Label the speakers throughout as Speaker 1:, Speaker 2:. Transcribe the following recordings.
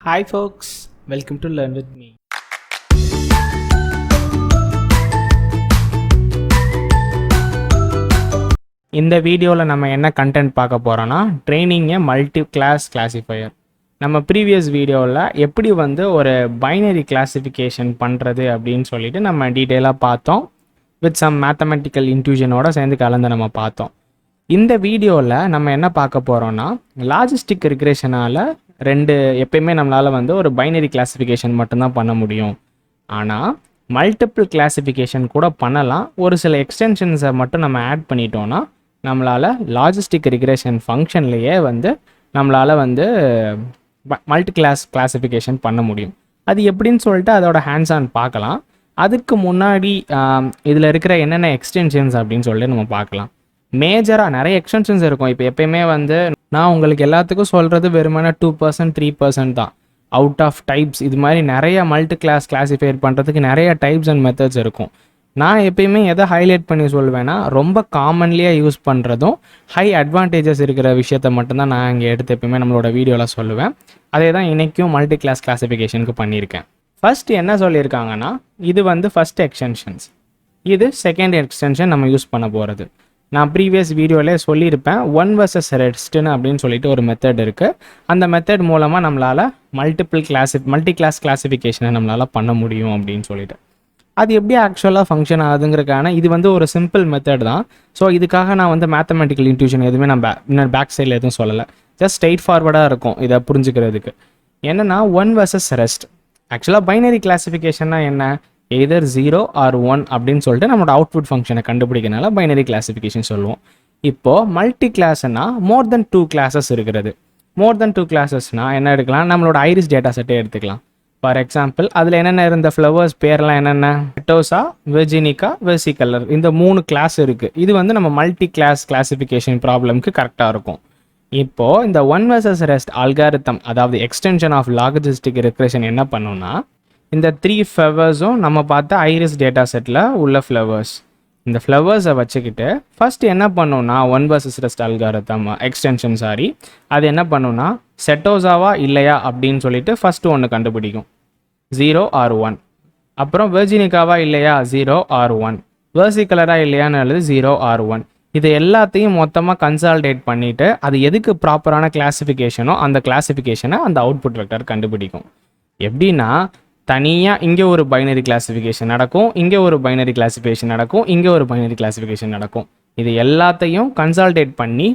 Speaker 1: Hi folks, welcome to Learn with me. இந்த வீடியோவில் நம்ம என்ன கண்டென்ட் பார்க்க போகிறோன்னா ட்ரைனிங்கை மல்டி கிளாஸ் கிளாசிஃபையர். நம்ம ப்ரீவியஸ் வீடியோவில் எப்படி ஒரு பைனரி கிளாசிஃபிகேஷன் பண்ணுறது அப்படின்னு சொல்லிட்டு நம்ம டீட்டெயிலாக பார்த்தோம். வித் சம் மேத்தமெட்டிக்கல் இன்ட்யூஷனோட சேர்ந்து கலந்து நம்ம பார்த்தோம். இந்த வீடியோவில் நம்ம என்ன பார்க்க போகிறோன்னா லாஜிஸ்டிக் ரிக்ரெஷனால் எப்பயுமே நம்மளால் ஒரு பைனரி கிளாசிஃபிகேஷன் மட்டும்தான் பண்ண முடியும். ஆனால் மல்டிபிள் கிளாசிஃபிகேஷன் கூட பண்ணலாம். ஒரு சில எக்ஸ்டென்ஷன்ஸை மட்டும் நம்ம ஆட் பண்ணிட்டோன்னா நம்மளால் லாஜிஸ்டிக் ரிக்ரெஷன் ஃபங்க்ஷன்லேயே நம்மளால் மல்டி கிளாஸ் கிளாசிஃபிகேஷன் பண்ண முடியும். அது எப்படின்னு சொல்லிட்டு அதோட ஹேண்ட்ஸ் ஆன் பார்க்கலாம். அதுக்கு முன்னாடி இதில் இருக்கிற என்னென்ன எக்ஸ்டென்ஷன்ஸ் அப்படின்னு சொல்லிட்டு நம்ம பார்க்கலாம். மேஜராக நிறைய எக்ஸ்டென்ஷன்ஸ் இருக்கும். இப்போ எப்பயுமே நான் உங்களுக்கு எல்லாத்துக்கும் சொல்கிறது வெறுமனே 2% 3% தான். அவுட் ஆஃப் டைப்ஸ் இது மாதிரி நிறைய மல்டி கிளாஸ் கிளாசிஃபையர் பண்ணுறதுக்கு நிறைய டைப்ஸ் அண்ட் மெத்தட்ஸ் இருக்கும். நான் எப்பயுமே எதை ஹைலைட் பண்ணி சொல்வேன்னா ரொம்ப காமன்லியாக யூஸ் பண்ணுறதும் ஹை அட்வான்டேஜஸ் இருக்கிற விஷயத்த மட்டும்தான் நான் இங்கே எடுத்து எப்பயுமே நம்மளோட வீடியோவில் சொல்லுவேன். அதே தான் இன்றைக்கும் மல்டி கிளாஸ் கிளாசிஃபிகேஷனுக்கு பண்ணியிருக்கேன். ஃபஸ்ட்டு என்ன சொல்லியிருக்காங்கன்னா இது ஃபஸ்ட் எக்ஸ்டென்ஷன்ஸ், இது செகண்ட் எக்ஸ்டென்ஷன் நம்ம யூஸ் பண்ண போகிறது. நான் ப்ரீவியஸ் வீடியோவிலே சொல்லியிருப்பேன் OnevsRest அப்படின்னு சொல்லிட்டு ஒரு மெத்தட் இருக்குது. அந்த மெத்தட் மூலமாக நம்மளால் மல்டி கிளாஸ் கிளாசிஃபிகேஷனை நம்மளால் பண்ண முடியும் அப்படின்னு சொல்லிட்டு. அது எப்படி ஆக்சுவலாக ஃபங்க்ஷன் ஆகுதுங்கிறதுக்கான இது ஒரு சிம்பிள் மெத்தட் தான். ஸோ இதுக்காக நான் மேத்தமெட்டிக்கல் இன்ட்யூஷன் எதுவுமே நான் பேக் சைடில் எதுவும் சொல்லலை. ஜஸ்ட் ஸ்ட்ரெயிட் ஃபார்வர்டாக இருக்கும் இதை புரிஞ்சுக்கிறதுக்கு. என்னென்னா OnevsRest ஆக்சுவலாக பைனரி கிளாசிஃபிகேஷன்னா என்ன, எய்தர் 0 or 1 அப்படின்னு சொல்லிட்டு நம்மளோட அவுட்புட் ஃபங்க்ஷனை கண்டுபிடிக்கிறனால பைனரி கிளாசிஃபிகேஷன் சொல்லுவோம். இப்போது மல்டி கிளாஸ்னா மோர் தென் 2 கிளாஸஸ் இருக்கிறது. மோர் தென் 2 கிளாஸஸ்னால் என்ன எடுக்கலாம், நம்மளோட ஐரிஸ் டேட்டா செட்டே எடுத்துக்கலாம். ஃபார் எக்ஸாம்பிள் அதில் என்னென்ன இருந்த ஃப்ளவர்ஸ் பேர்லாம் என்னென்ன, பெட்டோசா, வெர்ஜினிகா, வெர்சிகலர், இந்த 3 கிளாஸ் இருக்குது. இது நம்ம மல்டி கிளாஸ் கிளாசிஃபிகேஷன் ப்ராப்ளம்க்கு கரெக்டாக இருக்கும். இப்போது இந்த OnevsRest அல்காரிதம் அதாவது எக்ஸ்டென்ஷன் ஆஃப் லாஜிஸ்டிக் ரிக்ரெஷன் என்ன பண்ணுன்னா இந்த 3 ஃப்ளவர்ஸும் நம்ம பார்த்த ஐரிஸ் டேட்டா செட்டில் உள்ள ஃப்ளவர்ஸ், இந்த ஃப்ளவர்ஸை வச்சுக்கிட்டு ஃபஸ்ட்டு என்ன பண்ணுன்னா OnevsRest அல்காரிதம் எக்ஸ்டென்ஷன் அது என்ன பண்ணுன்னா செட்டோசாவா இல்லையா அப்படின்னு சொல்லிட்டு ஃபஸ்ட்டு ஒன்று கண்டுபிடிக்கும் 0 or 1. அப்புறம் வெர்ஜினிகாவா இல்லையா 0 or 1, வெர்சிகலராக இல்லையான்னு அல்லது 0 or 1. இது எல்லாத்தையும் மொத்தமாக கன்சால்டேட் பண்ணிவிட்டு அது எதுக்கு ப்ராப்பரான கிளாசிஃபிகேஷனோ அந்த கிளாசிஃபிகேஷனை அந்த அவுட்புட் வெக்டர் கண்டுபிடிக்கும். எப்படின்னா தனியாக இங்கே ஒரு பைனரி கிளாசிஃபிகேஷன் நடக்கும், இங்கே ஒரு பைனரி கிளாசிஃபிகேஷன் நடக்கும், இங்கே ஒரு பைனரி கிளாசிஃபிகேஷன் நடக்கும். இது எல்லாத்தையும் கன்சால்டேட் பண்ணி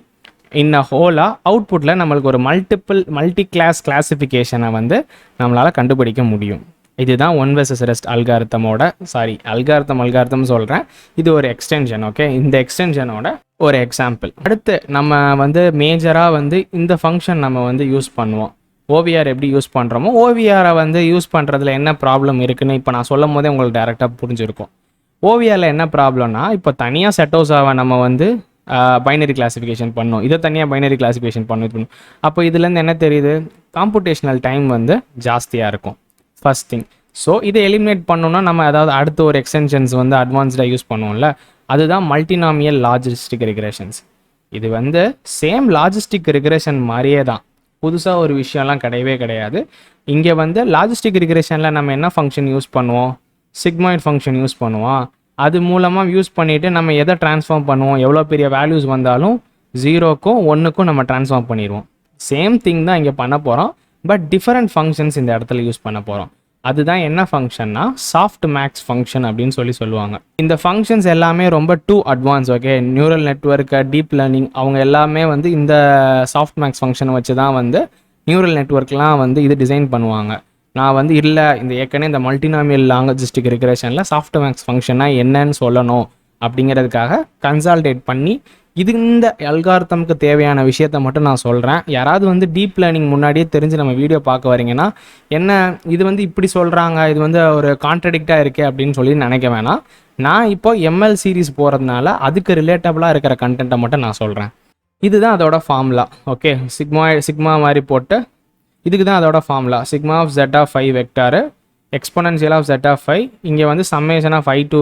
Speaker 1: இன்ன ஹோலாக அவுட்புட்டில் நம்மளுக்கு ஒரு மல்டி கிளாஸ் கிளாசிஃபிகேஷனை நம்மளால் கண்டுபிடிக்க முடியும். இதுதான் OnevsRest அல்காரிதமோட அல்காரிதம் சொல்கிறேன். இது ஒரு எக்ஸ்டென்ஷன். ஓகே, இந்த எக்ஸ்டென்ஷனோட ஒரு எக்ஸாம்பிள். அடுத்து நம்ம மேஜராக இந்த ஃபங்க்ஷன் நம்ம யூஸ் பண்ணுவோம். OVR எப்படி யூஸ் பண்ணுறோமோ OVRை யூஸ் பண்ணுறதுல என்ன ப்ராப்ளம் இருக்குன்னு இப்போ நான் சொல்லும் போதே உங்களுக்கு டேரெக்டாக புரிஞ்சிருக்கும். OVRல என்ன ப்ராப்ளம்னா இப்போ தனியாக செட்டோஸாவை நம்ம பைனரி கிளாசிஃபிகேஷன் பண்ணோம், இதை தனியாக பைனரி கிளாசிஃபிகேஷன் பண்ணணும். அப்போ இதுலேருந்து என்ன தெரியுது, காம்புடேஷனல் டைம் ஜாஸ்தியாக இருக்கும் ஃபர்ஸ்ட் திங். ஸோ இதை எலிமினேட் பண்ணோன்னா நம்ம அடுத்த ஒரு எக்ஸ்டென்ஷன்ஸ் அட்வான்ஸ்டாக யூஸ் பண்ணுவோம்ல, அதுதான் மல்டினாமியல் லாஜிஸ்டிக் ரிக்ரெஷன்ஸ். இது சேம் லாஜிஸ்டிக் ரிக்ரெஷன் மாதிரியே தான், புதுசாக ஒரு விஷயம்லாம் கிடையவே கிடையாது. இங்கே லாஜிஸ்டிக் ரிக்ரெஷனில் நம்ம என்ன ஃபங்க்ஷன் யூஸ் பண்ணுவோம், சிக்மாய்ட் ஃபங்க்ஷன் யூஸ் பண்ணுவோம். அது மூலமாக யூஸ் பண்ணிவிட்டு நம்ம எதை ட்ரான்ஸ்ஃபார்ம் பண்ணுவோம், எவ்வளோ பெரிய வேல்யூஸ் வந்தாலும் 0க்கும் 1க்கும் நம்ம ட்ரான்ஸ்ஃபார்ம் பண்ணிடுவோம். சேம் திங் தான் இங்கே பண்ண போகிறோம், பட் டிஃபரெண்ட் ஃபங்க்ஷன்ஸ் இந்த இடத்துல யூஸ் பண்ண போகிறோம். அதுதான் என்ன ஃபங்க்ஷன்னா சாஃப்ட் மேக்ஸ் ஃபங்க்ஷன் அப்படின்னு சொல்லுவாங்க. இந்த ஃபங்க்ஷன்ஸ் எல்லாமே ரொம்ப too advance. Okay, neural network, deep learning அவங்க எல்லாமே இந்த சாஃப்ட் மேக்ஸ் ஃபங்க்ஷனை வச்சு தான் நியூரல் நெட்வொர்க்லாம் இது டிசைன் பண்ணுவாங்க. நான் இல்லை இந்த ஏற்கனவே இந்த மல்டினாமியல் லாஜிஸ்டிக் ரிக்ரெஷனில் சாஃப்ட் மேக்ஸ் ஃபங்க்ஷனாக என்னன்னு சொல்லணும் அப்படிங்கிறதுக்காக கன்சால்டேட் பண்ணி இந்த அல்காரிதம்க்கு தேவையான விஷயத்த மட்டும் நான் சொல்கிறேன். யாராவது டீப் லேர்னிங் முன்னாடியே தெரிஞ்சு நம்ம வீடியோ பார்க்க வரீங்கன்னா என்ன இது இப்படி சொல்கிறாங்க, இது ஒரு கான்ட்ரடிக்டாக இருக்கே அப்படின்னு சொல்லி நினைக்க வேணாம். நான் இப்போ ML சீரீஸ் போகிறதுனால அதுக்கு ரிலேட்டபிளாக இருக்கிற கண்டென்ட்டை மட்டும் நான் சொல்கிறேன். இதுதான் அதோட ஃபார்முலா. ஓகே, சிக்மா மாதிரி போட்டு இதுக்கு தான் அதோட formula. Sigma of Z of I vector exponential of Z of I, இங்கே சம்மேஷன் ஆஃப் I to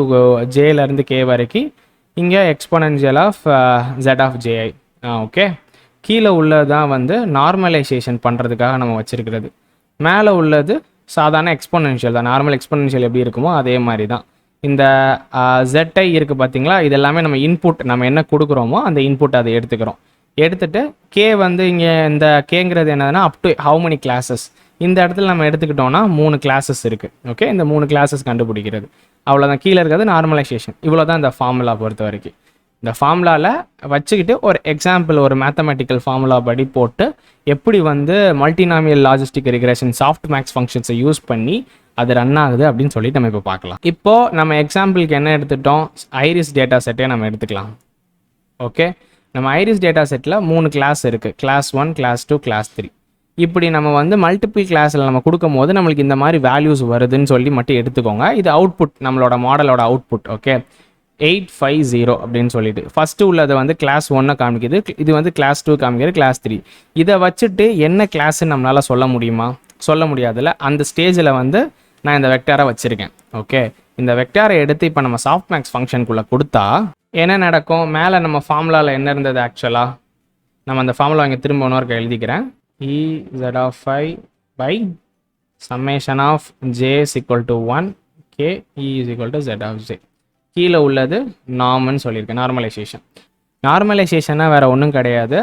Speaker 1: Jலேருந்து K வரைக்கும், இங்கே exponential of Z of Ji. Okay, கீழே உள்ளதான் நார்மலைசேஷன் பண்ணுறதுக்காக நம்ம வச்சுருக்கிறது. மேலே உள்ளது சாதாரண எக்ஸ்பொனென்ஷியல் தான், நார்மல் எக்ஸ்பொனென்ஷியல் எப்படி இருக்குமோ அதே மாதிரி தான். இந்த ZI இருக்குது பார்த்தீங்களா, இது எல்லாமே நம்ம இன்புட், நம்ம என்ன கொடுக்குறோமோ அந்த இன்புட் அதை எடுத்துக்கிறோம். எடுத்துகிட்டு K வந்து இங்கே இந்த Kங்கிறது என்னதுன்னா up to how many classes, இந்த இடத்துல நம்ம எடுத்துக்கிட்டோம்னா 3 கிளாஸஸ் இருக்குது. ஓகே, இந்த 3 கிளாஸஸ் கண்டுபிடிக்கிறது அவ்வளோதான். கீழே இருக்கிறது நார்மலைசேஷன். இவ்வளோ தான் இந்த ஃபார்முலா பொறுத்த வரைக்கும். இந்த ஃபார்முலாவில் வச்சுக்கிட்டு ஒரு எக்ஸாம்பிள், ஒரு மேத்தமெட்டிக்கல் ஃபார்முலா படி போட்டு எப்படி வந்து multinomial logistic regression softmax ஃபங்க்ஷன்ஸை யூஸ் பண்ணி அது ரன் ஆகுது அப்படின்னு சொல்லிட்டு நம்ம இப்போ பார்க்கலாம். இப்போது நம்ம எக்ஸாம்பிளுக்கு என்ன எடுத்துட்டோம், ஐரிஸ் டேட்டா செட்டே நம்ம எடுத்துக்கலாம். ஓகே, நம்ம ஐரிஸ் டேட்டா செட்டில் 3 கிளாஸ் இருக்குது, கிளாஸ் 1, கிளாஸ் 2, கிளாஸ் 3. இப்படி நம்ம வந்து மல்டிபிள் கிளாஸில் நம்ம கொடுக்கும் போது நம்மளுக்கு இந்த மாதிரி வேல்யூஸ் வருதுன்னு சொல்லி மட்டும் எடுத்துக்கோங்க. இது அவுட்புட், நம்மளோட மாடலோட அவுட்புட். ஓகே, 850 அப்படின்னு சொல்லிட்டு ஃபஸ்ட்டு உள்ளதை வந்து கிளாஸ் 1 காமிக்குது, இது வந்து கிளாஸ் 2 காமிக்கிறது, கிளாஸ் 3. இதை வச்சுட்டு என்ன கிளாஸ்ன்னு நம்மளால் சொல்ல முடியுமா? சொல்ல முடியாதுல்ல. அந்த ஸ்டேஜில் வந்து நான் இந்த வெக்டாரை வச்சுருக்கேன். ஓகே, இந்த வெக்டாரை எடுத்து இப்போ நம்ம சாஃப்ட் மேக்ஸ் ஃபங்க்ஷனுக்குள்ளே கொடுத்தா என்ன நடக்கும்? மேலே நம்ம ஃபார்முலாவில் என்ன இருந்தது ஆக்சுவலாக, நம்ம அந்த ஃபார்முலா இங்கே திரும்ப ஒன்று எழுதிக்கிறேன். Ez of I by summation of j is equal to 1 k E is equal to z of j. கீழே உள்ளது நார்ம்னு சொல்லியிருக்கேன், நார்மலைசேஷன். நார்மலைசேஷன்னா வேறு ஒன்றும் கிடையாது,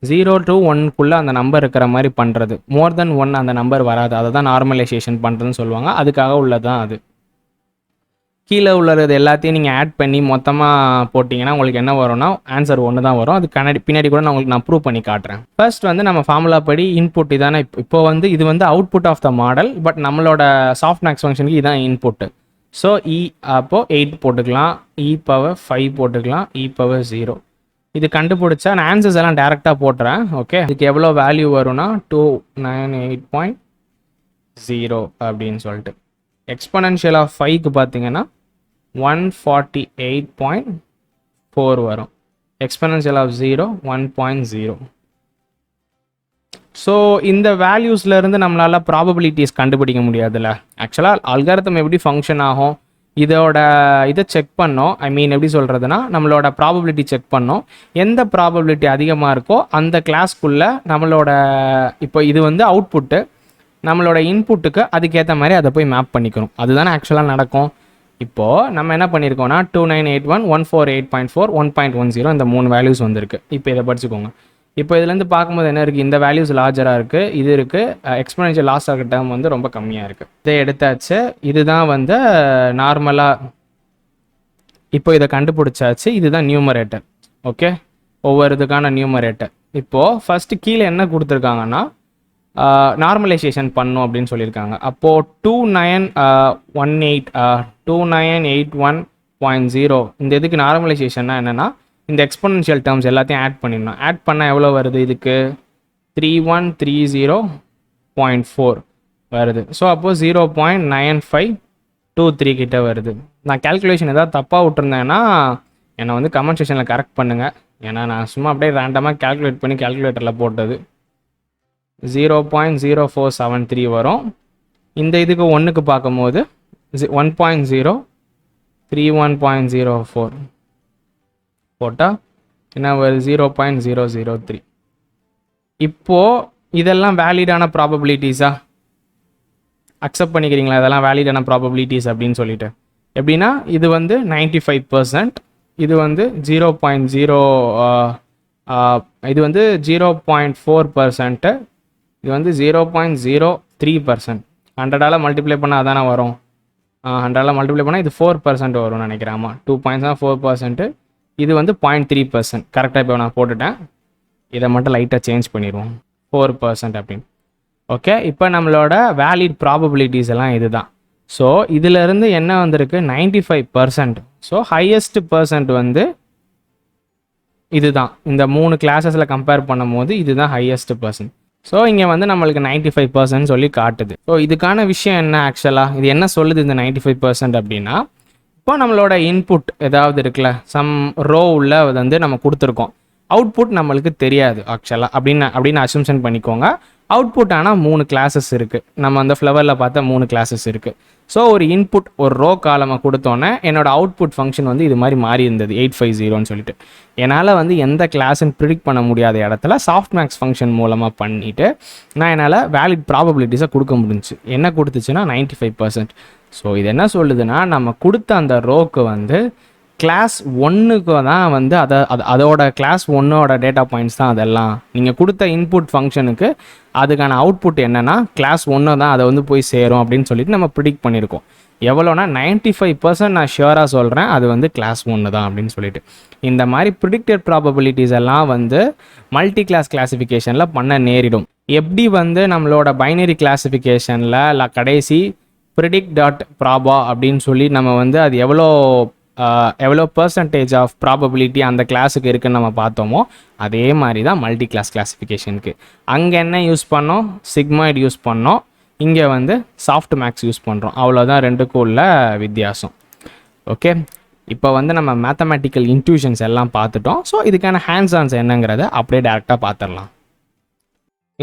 Speaker 1: 0 to 1க்குள்ளே அந்த நம்பர் இருக்கிற மாதிரி பண்ணுறது. மோர் தென் 1 அந்த நம்பர் வராது, அதை தான் நார்மலைசேஷன் பண்ணுறதுன்னு சொல்லுவாங்க. அதுக்காக உள்ளது தான் அது. கீழே உள்ளது எல்லாத்தையும் நீங்கள் ஆட் பண்ணி மொத்தமாக போட்டிங்கன்னா உங்களுக்கு என்ன வரும்னா ஆன்சர் 1 தான் வரும். அது பின்னாடி கூட நான் உங்களுக்கு ப்ரூவ் பண்ணி காட்டுறேன். ஃபர்ஸ்ட் வந்து நம்ம ஃபார்முலா படி இன்புட் இதானே, இப்போ வந்து இது வந்து output of the model, but நம்மளோட சாஃப்ட் மேக்ஸ் ஃபங்க்ஷனுக்கு இதான் இன்புட்டு. ஸோ அப்போது 8 போட்டுக்கலாம், e⁻5 போட்டுக்கலாம், e⁻0. இது கண்டுபிடிச்சா நான் ஆன்சர்ஸ் எல்லாம் டேரெக்டாக போட்டுறேன். ஓகே, இதுக்கு எவ்வளோ வேல்யூ வரும்னா 298.0 அப்படின்னு சொல்லிட்டு. எக்ஸ்பொனென்ஷியல் ஆஃப் 5க்கு பார்த்தீங்கன்னா 148.4 வரும். Exponential of 0 1.0. ஸோ இந்த வேல்யூஸ்லேருந்து நம்மளால் ப்ராபபிலிட்டிஸ் கண்டுபிடிக்க முடியாதுல்ல. ஆக்சுவலாக அல்காரிதம் எப்படி ஃபங்க்ஷன் ஆகும், இதை செக் பண்ணோம். ஐ மீன் எப்படி சொல்கிறதுனா, நம்மளோட ப்ராபபிலிட்டி செக் பண்ணோம். எந்த ப்ராபபிலிட்டி அதிகமாக இருக்கோ அந்த கிளாஸ்க்குள்ளே நம்மளோட, இப்போ இது வந்து அவுட்புட்டு, நம்மளோட இன்புட்டுக்கு அதுக்கேற்ற மாதிரி அதை போய் மேப் பண்ணிக்கணும். அதுதானே ஆக்சுவலாக நடக்கும். இப்போது நம்ம என்ன பண்ணியிருக்கோம்னா 2981 148.4 1.10 இந்த 3 வேல்யூஸ் வந்திருக்கு. இப்போ இதை படிச்சுக்கோங்க. இப்போ இதுலேருந்து பார்க்கும்போது என்ன இருக்குது, இந்த வேல்யூஸ் லார்ஜராக இருக்குது, இது இருக்குது, எக்ஸ்பொனென்ஷியல் லாஸ் ஆகிற டேர்ம் வந்து ரொம்ப கம்மியாக இருக்குது. இதை எடுத்தாச்சு, இதுதான் வந்து நார்மலாக. இப்போ இதை கண்டுபிடிச்சாச்சு, இதுதான் நியூமரேட்டர். ஓகே, ஒவ்வொரு இதுக்கான நியூமரேட்டர். இப்போது ஃபஸ்ட்டு கீழே என்ன கொடுத்துருக்காங்கன்னா நார்மலைசேஷன் பண்ணும் அப்படின்னு சொல்லியிருக்காங்க. அப்போது 2981.0 இந்த இதுக்கு நார்மலைசேஷன்னா என்னென்னா, இந்த எக்ஸ்பொனென்ஷியல் டேர்ம்ஸ் எல்லாத்தையும் ஆட் பண்ணிடணும். ஆட் பண்ணால் எவ்வளோ வருது, இதுக்கு 3130.4 வருது. ஸோ அப்போது 0.9523 கிட்ட வருது. நான் கேல்குலேஷன் ஏதாவது தப்பாக விட்டுருந்தேன்னா என்னை வந்து கமெண்ட் செக்ஷனில் கரெக்ட் பண்ணுங்கள். ஏன்னா நான் சும்மா அப்படியே ரேண்டமாக கேல்குலேட் பண்ணி கேல்குலேட்டரில் போட்டது. 0.0473 வரும். இந்த இதுக்கு 1க்கு பார்க்கும்போது 1.0 31.04 போட்டால் என்ன வருது, 0.003. இப்போது இதெல்லாம் வேலிடான ப்ராபபிலிட்டிஸா, அக்செப்ட் பண்ணிக்கிறீங்களா? இதெல்லாம் வேலிடான ப்ராபபிலிட்டிஸ் அப்படின்னு சொல்லிட்டு. எப்படின்னா இது வந்து 95%, இது வந்து 0.0 இது வந்து 0.4%, இது வந்து 0.03%. 100ஆல் மல்டிப்ளை பண்ணால் அதானே வரும். 100ஆல் மல்டிப்ளை பண்ணால் இது 4% வரும்னு நினைக்கிறேன். ஆமாம், 2.4%. இது வந்து 0.3%. கரெக்டாக இப்போ நான் போட்டுட்டேன். இதை மட்டும் லைட்டாக சேஞ்ச் பண்ணிடுவோம், 4% அப்படின்னு. ஓகே, இப்போ நம்மளோட வேலிட் ப்ராபபிலிட்டிஸ் எல்லாம் இது தான். ஸோ இதிலிருந்து என்ன வந்திருக்கு, 95%. ஸோ ஹையஸ்ட் பர்சன்ட் வந்து இதுதான். இந்த 3 கிளாஸஸில் கம்பேர் பண்ணும் போது இதுதான் ஹையஸ்ட் பர்சன்ட். ஸோ இங்கே வந்து நம்மளுக்கு 95% சொல்லி காட்டுது. ஸோ இதுக்கான விஷயம் என்ன ஆக்சுவலாக, இது என்ன சொல்லுது இந்த 95% அப்படின்னா, இப்போ நம்மளோட இன்புட் ஏதாவது இருக்குல்ல, சம் ரோ உள்ள வந்து நம்ம கொடுத்துருக்கோம், அவுட்புட் நம்மளுக்கு தெரியாது ஆக்சுவலாக அப்படின்னு அசம்ஷன் பண்ணிக்கோங்க. அவுட்புட் ஆனால் 3 கிளாஸஸ் இருக்குது. நம்ம அந்த ஃப்ளவரில் பார்த்தா 3 கிளாஸஸ் இருக்குது. ஸோ ஒரு இன்புட் ஒரு ரோ காலமை கொடுத்தோன்னே என்னோட அவுட்புட் ஃபங்க்ஷன் வந்து இது மாதிரி மாறி இருந்தது 850 சொல்லிட்டு. என்னால் வந்து எந்த கிளாஸ்ன்னு ப்ரிடிக்ட் பண்ண முடியாத இடத்துல சாஃப்ட் மேக்ஸ் ஃபங்க்ஷன் மூலமாக பண்ணிவிட்டு நான் என்னால் வேலிட் ப்ராபபிலிட்டிஸை கொடுக்க முடிஞ்சுச்சு. என்ன கொடுத்துச்சுன்னா 95%. ஸோ இது என்ன சொல்லுதுன்னா, நம்ம கொடுத்த அந்த ரோக்கு வந்து கிளாஸ் 1க்கு தான் வந்து அதோட கிளாஸ் 1ஓட டேட்டா பாயிண்ட்ஸ் தான் அதெல்லாம். நீங்கள் கொடுத்த இன்புட் ஃபங்க்ஷனுக்கு அதுக்கான அவுட்புட் என்னென்னா கிளாஸ் 1 தான் அதை வந்து போய் சேரும் அப்படின்னு சொல்லிட்டு நம்ம ப்ரிடிக்ட் பண்ணியிருக்கோம். எவ்வளோனா 95% நான் ஷியோராக சொல்கிறேன் அது வந்து கிளாஸ் 1 தான் அப்படின்னு சொல்லிட்டு. இந்த மாதிரி ப்ரிடிக்டட் ப்ராபபிலிட்டிஸ் எல்லாம் வந்து மல்டி கிளாஸ் கிளாஸிஃபிகேஷனில் பண்ண நேரிடும். எப்படி வந்து நம்மளோட பைனரி கிளாஸிஃபிகேஷனில் கடைசி predict.proba அப்படின்னு சொல்லி நம்ம வந்து அது எவ்வளோ பர்சன்டேஜ் ஆஃப் ப்ராபபிலிட்டி அந்த கிளாஸுக்கு இருக்குன்னு நம்ம பார்த்தோமோ அதே மாதிரி தான் மல்டி கிளாஸ் கிளாஸிஃபிகேஷனுக்கு. அங்கே என்ன யூஸ் பண்ணோம்? சிக்மாய்டு யூஸ் பண்ணோம். இங்கே வந்து சாஃப்ட் மேக்ஸ் யூஸ் பண்ணுறோம். அவ்வளோதான் ரெண்டுக்கும் உள்ள வித்தியாசம். ஓகே, இப்போ வந்து நம்ம மேத்தமேட்டிக்கல் இன்ட்யூஷன்ஸ் எல்லாம் பார்த்துட்டோம். ஸோ இதுக்கான ஹேண்ட்ஸ் ஆன்ஸ் என்னங்கிறத அப்படியே டேரெக்டாக பார்த்துடலாம்.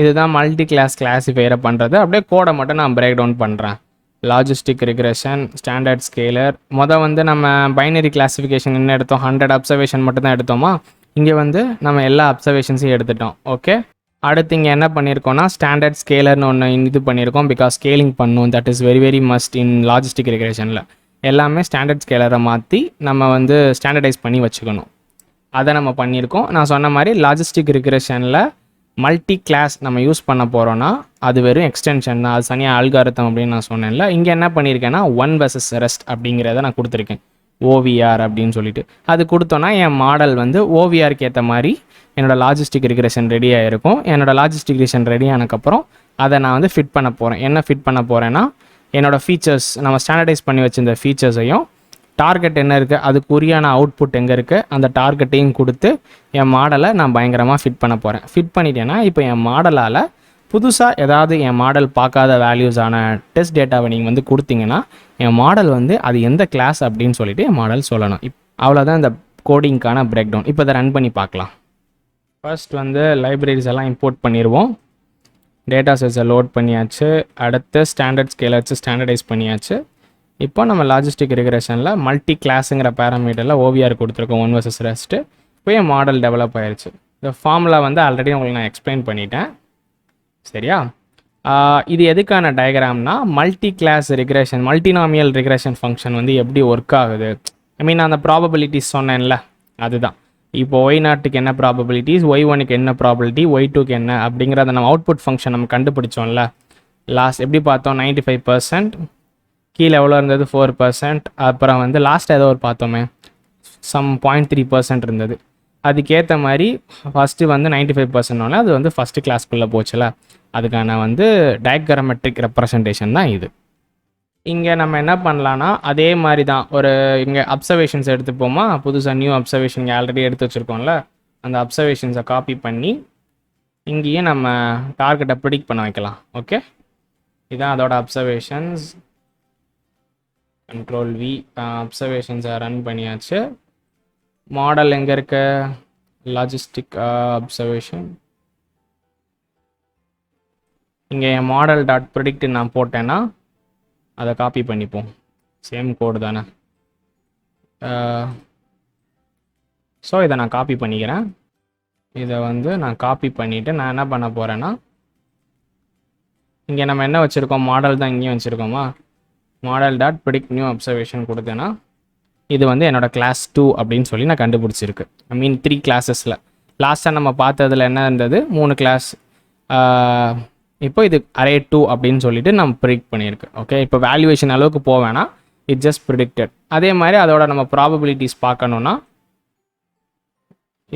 Speaker 1: இதுதான் மல்டி கிளாஸ் கிளாஸிஃபையரை பண்ணுறது. அப்படியே கோடை மட்டும் நான் பிரேக் டவுன் பண்ணுறேன். Logistic regression, standard scalar. வந்து நம்ம பைனரி கிளாஸிஃபிகேஷன் என்ன எடுத்தோம்? 100 அப்சர்வேஷன் மட்டும் தான் எடுத்தோமா? இங்கே வந்து நம்ம எல்லா அப்சர்வேஷன்ஸையும் எடுத்துட்டோம். ஓகே, அடுத்து இங்கே என்ன பண்ணியிருக்கோம்னா ஸ்டாண்டர்ட் ஸ்கேலர்னு ஒன்று இது பண்ணியிருக்கோம். பிகாஸ் ஸ்கேலிங் பண்ணும், that is very very must in logistic ரிக்ரெஷனில். எல்லாமே ஸ்டாண்டர்ட் ஸ்கேலரை மாற்றி நம்ம வந்து ஸ்டாண்டர்டைஸ் பண்ணி வச்சுக்கணும். அதை நம்ம பண்ணியிருக்கோம். நான் சொன்ன மாதிரி லாஜிஸ்டிக் ரிக்ரெஷனில் மல்டி கிளாஸ் நம்ம யூஸ் பண்ண போகிறோன்னா அது வெறும் எக்ஸ்டென்ஷன் தான். அது தனியாக அல்காரிதம் அப்படின்னு நான் சொன்னேன்ல. இங்கே என்ன பண்ணியிருக்கேன்னா OnevsRest அப்படிங்கிறத நான் கொடுத்துருக்கேன். ஓவிஆர் அப்படின்னு சொல்லிட்டு அது கொடுத்தோன்னா என் மாடல் வந்து ஓவிஆருக்கு ஏற்ற மாதிரி என்னோடய லாஜிஸ்டிக் ரிக்ரெஷன் ரெடியாக இருக்கும். என்னோடய லாஜிஸ்டிக் ரிக்ரெஷன் ரெடி ஆனதுக்கப்புறம் அதை நான் வந்து ஃபிட் பண்ண போகிறேன். என்ன ஃபிட் பண்ண போகிறேன்னா என்னோடய ஃபீச்சர்ஸ், நம்ம ஸ்டாண்டர்டைஸ் பண்ணி வச்சிருந்த ஃபீச்சர்ஸையும் டார்கெட் என்ன இருக்குது, அதுக்குரியான அவுட்புட் எங்கே இருக்குது, அந்த டார்கெட்டையும் கொடுத்து என் மாடலை நான் பயங்கரமாக ஃபிட் பண்ண போகிறேன். ஃபிட் பண்ணிட்டேன்னா இப்போ என் மாடலால் புதுசாக ஏதாவது என் மாடல் பார்க்காத வேல்யூஸான டெஸ்ட் டேட்டாவை நீங்கள் வந்து கொடுத்தீங்கன்னா என் மாடல் வந்து அது எந்த கிளாஸ் அப்படின்னு சொல்லிட்டு என் மாடல் சொல்லணும். அவ்வளோதான் இந்த கோடிங்க்கான பிரேக் டவுன். இப்போ இதை ரன் பண்ணி பார்க்கலாம். ஃபர்ஸ்ட் வந்து லைப்ரரிஸ் எல்லாம் இம்போர்ட் பண்ணிடுவோம். டேட்டா செட்ஸை லோட் பண்ணியாச்சு. அடுத்து ஸ்டாண்டர்ட் ஸ்கேலர்ஸ் ஸ்டாண்டர்டைஸ் பண்ணியாச்சு. இப்போ நம்ம லாஜிஸ்டிக் ரிக்ரெஷனில் மல்டி கிளாஸுங்கிற பேராமீட்டரில் ஓவிஆர் கொடுத்துருக்கோம் OnevsRest. இப்போ என் மாடல் டெவலப் ஆயிடுச்சு. இந்த ஃபார்முலா வந்து ஆல்ரெடி உங்களுக்கு நான் எக்ஸ்பிளைன் பண்ணிட்டேன். சரியா? இது எதுக்கான டயக்ராம்னா multi class regression, multinomial regression function வந்து எப்படி ஒர்க் ஆகுது. ஐ மீன் அந்த ப்ராபபிலிட்டிஸ் சொன்னேன்ல, அதுதான். இப்போ Y0க்கு என்ன ப்ராபபிலிட்டிஸ், Y1க்கு என்ன ப்ராபபிலிட்டி, Y2க்கு என்ன அப்படிங்கிறத நம்ம அவுட்புட் ஃபங்க்ஷன் நம்ம கண்டுபிடிச்சோம்ல. லாஸ்ட் எப்படி பார்த்தோம்? 95%. கீழே எவ்வளோ இருந்தது? 4%. அப்புறம் வந்து லாஸ்ட் ஏதோ ஒரு பார்த்தோமே, சம் 0.3% இருந்தது. அதுக்கேற்ற மாதிரி ஃபஸ்ட்டு வந்து 95%. அது வந்து ஃபஸ்ட்டு கிளாஸ்க்குள்ளே போச்சுல, அதுக்கான வந்து டயக்ராமெட்ரிக் ரெப்ரசன்டேஷன் தான் இது. இங்கே நம்ம என்ன பண்ணலான்னா அதே மாதிரி தான் ஒரு இங்கே அப்சர்வேஷன்ஸ் எடுத்துப்போமா. புதுசாக நியூ அப்சர்வேஷன் இங்கே ஆல்ரெடி எடுத்து வச்சுருக்கோம்ல, அந்த அப்சர்வேஷன்ஸை காப்பி பண்ணி இங்கேயே நம்ம டார்கெட்டை ப்ரிடிக்ட் பண்ண வைக்கலாம். ஓகே, இதுதான் அதோட அப்சர்வேஷன்ஸ். கண்ட்ரோல் V, அப்சர்வேஷன்ஸை ரன் பண்ணியாச்சு. மாடல் எங்கே இருக்க? Logistic observation. இங்கே என் மாடல் டாட் ப்ரிடிக்ட் நான் போட்டேன்னா அதை காப்பி பண்ணிப்போம். சேம் கோடு தானே. ஸோ இதை நான் காப்பி பண்ணிக்கிறேன். இதை வந்து நான் காப்பி பண்ணிவிட்டு நான் என்ன பண்ண போகிறேன்னா இங்கே நம்ம என்ன வச்சுருக்கோம்? மாடல் தான் இங்கேயும் வச்சுருக்கோமா. Model dot predict new observation கொடுத்தேன்னா இது வந்து என்னோடய கிளாஸ் 2 அப்படின்னு சொல்லி நான் கண்டுபிடிச்சிருக்கு. ஐ மீன் 3 கிளாஸஸில். லாஸ்ட்டாக நம்ம பார்த்ததில் என்ன இருந்தது? 3 கிளாஸ். இப்போ இது அரே 2 அப்படின்னு சொல்லிட்டு நம்ம ப்ரிடிக்ட் பண்ணியிருக்கு. ஓகே, இப்போ வேல்யூவேஷன் அளவுக்கு போவேன்னா இட் ஜஸ்ட் ப்ரிடிக்டட். அதே மாதிரி அதோட நம்ம ப்ராபபிலிட்டிஸ் பார்க்கணுன்னா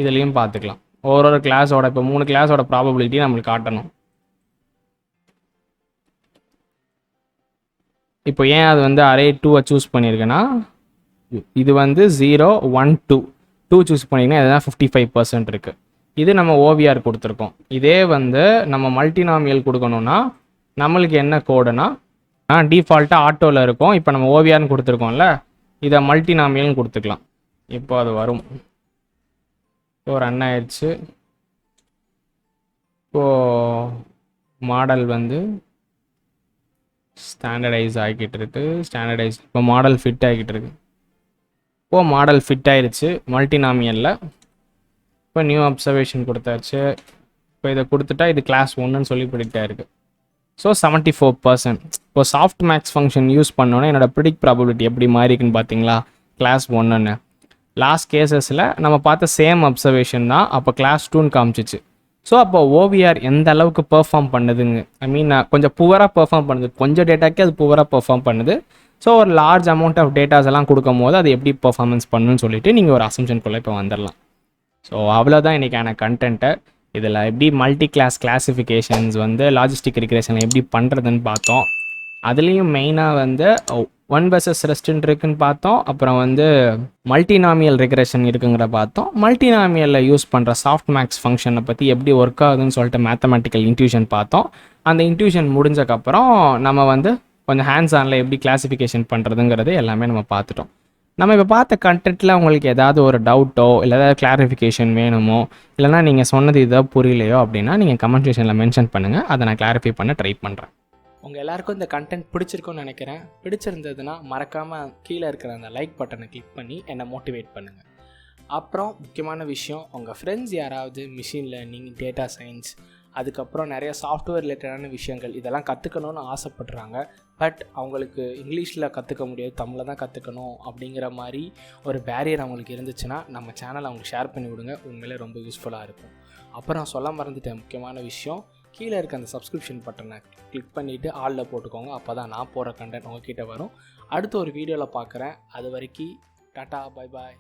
Speaker 1: இதுலேயும் பார்த்துக்கலாம். ஒரு கிளாஸோட இப்போ 3 கிளாஸோட ப்ராபபிலிட்டி நம்மளுக்கு காட்டணும். இப்போ ஏன் அது வந்து அரே 2 சூஸ் பண்ணியிருக்கேன்னா இது வந்து 0, 1, 2 சூஸ் பண்ணிங்கன்னா இதுதான் 55% இருக்குது. இது நம்ம ஓவிஆர் கொடுத்துருக்கோம். இதே வந்து நம்ம மல்டினாமியல் கொடுக்கணுன்னா நம்மளுக்கு என்ன கோடுனா டிஃபால்ட்டாக ஆட்டோவில் இருக்கும். இப்போ நம்ம ஓவிஆர்னு கொடுத்துருக்கோம்ல, இதை மல்டினாமியல்னு கொடுத்துக்கலாம். இப்போ அது வரும். இப்போ ரன் ஆயிடுச்சு. இப்போது மாடல் வந்து ஸ்டாண்டர்டைஸ் ஆகிக்கிட்டு இருக்கு. ஸ்டாண்டர்டைஸ் இப்போ மாடல் ஃபிட் ஆகிக்கிட்டு இருக்கு. இப்போது மாடல் ஃபிட் ஆயிடுச்சு மல்டினாமியலில். இப்போ நியூ அப்சர்வேஷன் கொடுத்தாச்சு. இப்போ இதை கொடுத்துட்டா இது கிளாஸ் 1ன்னு சொல்லி ப்ரிடிக்ட் ஆயிருக்கு. ஸோ 74%. இப்போ சாஃப்ட் மேக்ஸ் ஃபங்க்ஷன் யூஸ் பண்ணோன்னே என்னோட ப்ரிடிக்ட் ப்ராபபிலிட்டி எப்படி மாறிக்குன்னு பார்த்தீங்களா? கிளாஸ் 1ன்னு லாஸ்ட் கேசஸில் நம்ம பார்த்த சேம் அப்சர்வேஷன் தான் அப்போ கிளாஸ் 2ன்னு காமிச்சிச்சு. ஸோ அப்போ ஓவிஆர் எந்த அளவுக்கு பெர்ஃபார்ம் பண்ணுதுங்க, ஐ மீன் கொஞ்சம் புவராக பெர்ஃபார்ம் பண்ணுது, கொஞ்சம் டேட்டாக்கே அது புவராக பெர்ஃபார்ம் பண்ணுது. ஸோ ஒரு லார்ஜ் அமௌண்ட் ஆஃப் டேட்டாஸ் எல்லாம் கொடுக்கும் போது அது எப்படி பெர்ஃபார்மன்ஸ் பண்ணுன்னு சொல்லிட்டு நீங்கள் ஒரு அசம்ஷனுக்குள்ளே இப்போ வந்துடலாம். ஸோ அவ்வளோதான் இன்றைக்கான கண்டென்ட்டை. இதில் எப்படி மல்டி கிளாஸ் கிளாஸிஃபிகேஷன்ஸ் வந்து லாஜிஸ்டிக் ரிக்ரெஷனில் எப்படி பண்ணுறதுன்னு பார்த்தோம். அதுலேயும் மெயினாக வந்து OnevsRest இருக்குன்னு பார்த்தோம். அப்புறம் வந்து மல்டினாமியல் ரிக்ரெஷன் இருக்குங்கிற பார்த்தோம். மல்டினாமியலில் யூஸ் பண்ணுற சாஃப்ட் மேக்ஸ் ஃபங்க்ஷனை பற்றி எப்படி ஒர்க் ஆகுதுன்னு சொல்லிட்டு மேத்தமெட்டிக்கல் இன்ட்யூஷன் பார்த்தோம். அந்த இன்ட்யூஷன் முடிஞ்சக்கப்புறம் நம்ம வந்து கொஞ்சம் ஹேண்ட்ஸ் ஆனில் எப்படி கிளாஸிஃபிகேஷன் பண்ணுறதுங்கிறது எல்லாமே நம்ம பார்த்துட்டோம். நம்ம இப்போ பார்த்த கண்டென்ட்டில் உங்களுக்கு ஏதாவது ஒரு டவுட்டோ இல்லை ஏதாவது கிளாரிஃபிகேஷன் வேணுமோ, இல்லைனா நீங்கள் சொன்னது ஏதாவது புரியலையோ அப்படின்னா நீங்கள் கமெண்ட் செக்ஷனில் மென்ஷன் பண்ணுங்கள். அதை நான் கிளாரிஃபை பண்ண ட்ரை பண்ணுறேன். உங்கள் எல்லாருக்கும் இந்த கண்டென்ட் பிடிச்சிருக்குன்னு நினைக்கிறேன். பிடிச்சிருந்ததுன்னா மறக்காமல் கீழே இருக்கிற அந்த லைக் பட்டனை கிளிக் பண்ணி என்னை மோட்டிவேட் பண்ணுங்கள். அப்புறம் முக்கியமான விஷயம், உங்கள் ஃப்ரெண்ட்ஸ் யாராவது மிஷின் லேர்னிங், டேட்டா சயின்ஸ், அதுக்கப்புறம் நிறைய சாஃப்ட்வேர் ரிலேட்டடான விஷயங்கள் இதெல்லாம் கற்றுக்கணுன்னு ஆசைப்படுறாங்க. பட் அவங்களுக்கு இங்கிலீஷில் கற்றுக்க முடியாது, தமிழில் தான் கற்றுக்கணும் அப்படிங்கிற மாதிரி ஒரு பேரியர் அவங்களுக்கு இருந்துச்சுன்னா நம்ம சேனலை அவங்களுக்கு ஷேர் பண்ணி விடுங்க. உண்மையிலே ரொம்ப யூஸ்ஃபுல்லாக இருக்கும். அப்புறம் சொல்ல மறந்துட்டேன், முக்கியமான விஷயம், கீழே இருக்க அந்த சப்ஸ்கிரிப்ஷன் பட்டனை கிளிக் பண்ணிவிட்டு ஆளில் போட்டுக்கோங்க. அப்போ தான் நான் போகிற கண்டென்ட் உங்ககிட்ட வரும். அடுத்த ஒரு வீடியோவில் பார்க்குறேன். அது வரைக்கும் டாட்டா, பை பாய்.